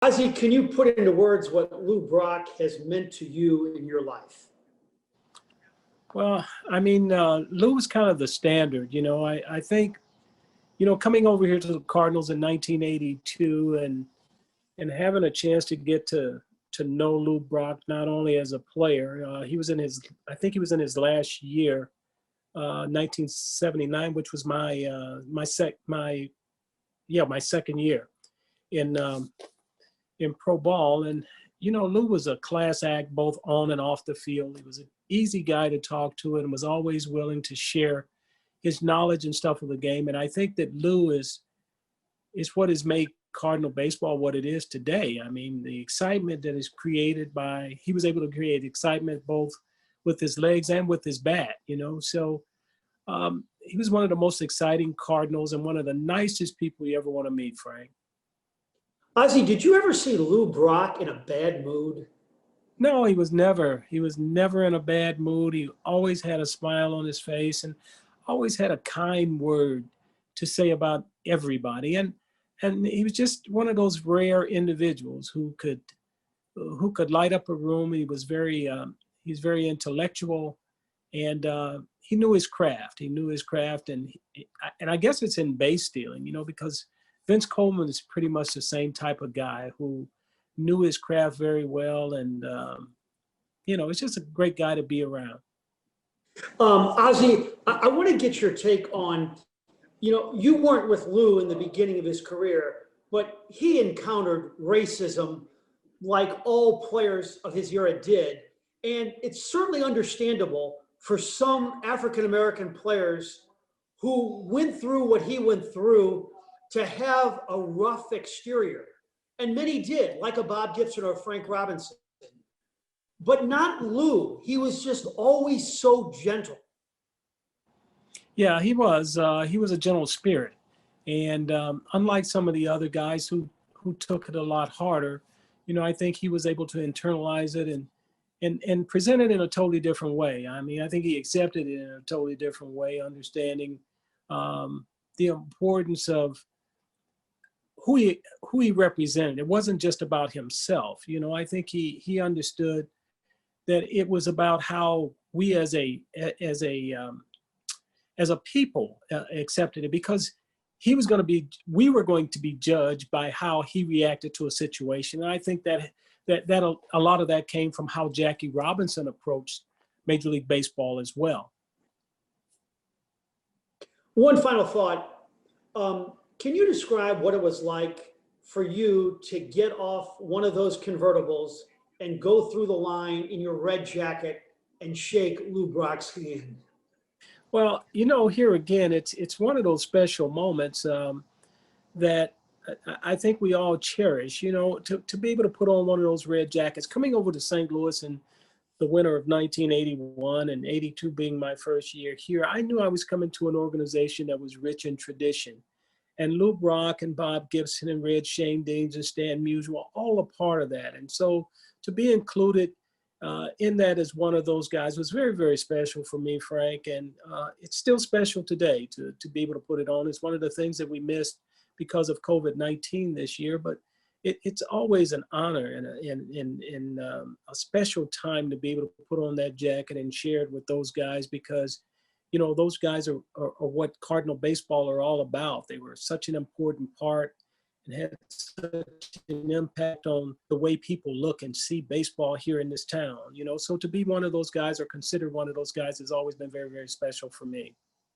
Ozzie, can you put into words what Lou Brock has meant to you in your life? Well, I mean, Lou was kind of the standard. I think, coming over here to the Cardinals in 1982 and having a chance to get to know Lou Brock not only as a player, I think he was in his last year, 1979, which was my second year in pro ball. And Lou was a class act both on and off the field. He was an easy guy to talk to and was always willing to share his knowledge and stuff of the game. And I think that Lou is what has made Cardinal baseball what it is today. I mean, the excitement that is created he was able to create excitement both with his legs and with his bat. So he was one of the most exciting Cardinals and one of the nicest people you ever want to meet, Frank. Ozzie, did you ever see Lou Brock in a bad mood? No, he was never in a bad mood. He always had a smile on his face and always had a kind word to say about everybody. And he was just one of those rare individuals who could light up a room. He's very intellectual, and he knew his craft. And I guess it's in base stealing, because Vince Coleman is pretty much the same type of guy who knew his craft very well. And, it's just a great guy to be around. Ozzie, I want to get your take on, you weren't with Lou in the beginning of his career, but he encountered racism like all players of his era did. And it's certainly understandable for some African-American players who went through what he went through to have a rough exterior. And many did, like a Bob Gibson or Frank Robinson. But not Lou. He was just always so gentle. Yeah, he was. He was a gentle spirit. And unlike some of the other guys who took it a lot harder, I think he was able to internalize it and present it in a totally different way. I mean, I think he accepted it in a totally different way, understanding the importance of who he represented. It wasn't just about himself. I think he understood that it was about how we as a people accepted it, because we were going to be judged by how he reacted to a situation. And I think that a lot of that came from how Jackie Robinson approached Major League Baseball as well. One final thought. Can you describe what it was like for you to get off one of those convertibles and go through the line in your red jacket and shake Lou Brock's hand? Well, here again, it's one of those special moments that I think we all cherish, to be able to put on one of those red jackets. Coming over to St. Louis in the winter of 1981 and 82 being my first year here, I knew I was coming to an organization that was rich in tradition. And Lou Brock and Bob Gibson and Red Shane Deans and Stan Musial were all a part of that. And so to be included in that as one of those guys was very, very special for me, Frank. And it's still special today to be able to put it on. It's one of the things that we missed because of COVID-19 this year, but it's always an honor and a special time to be able to put on that jacket and share it with those guys, because those guys are what Cardinal baseball are all about. They were such an important part and had such an impact on the way people look and see baseball here in this town. So to be one of those guys or considered one of those guys has always been very, very special for me.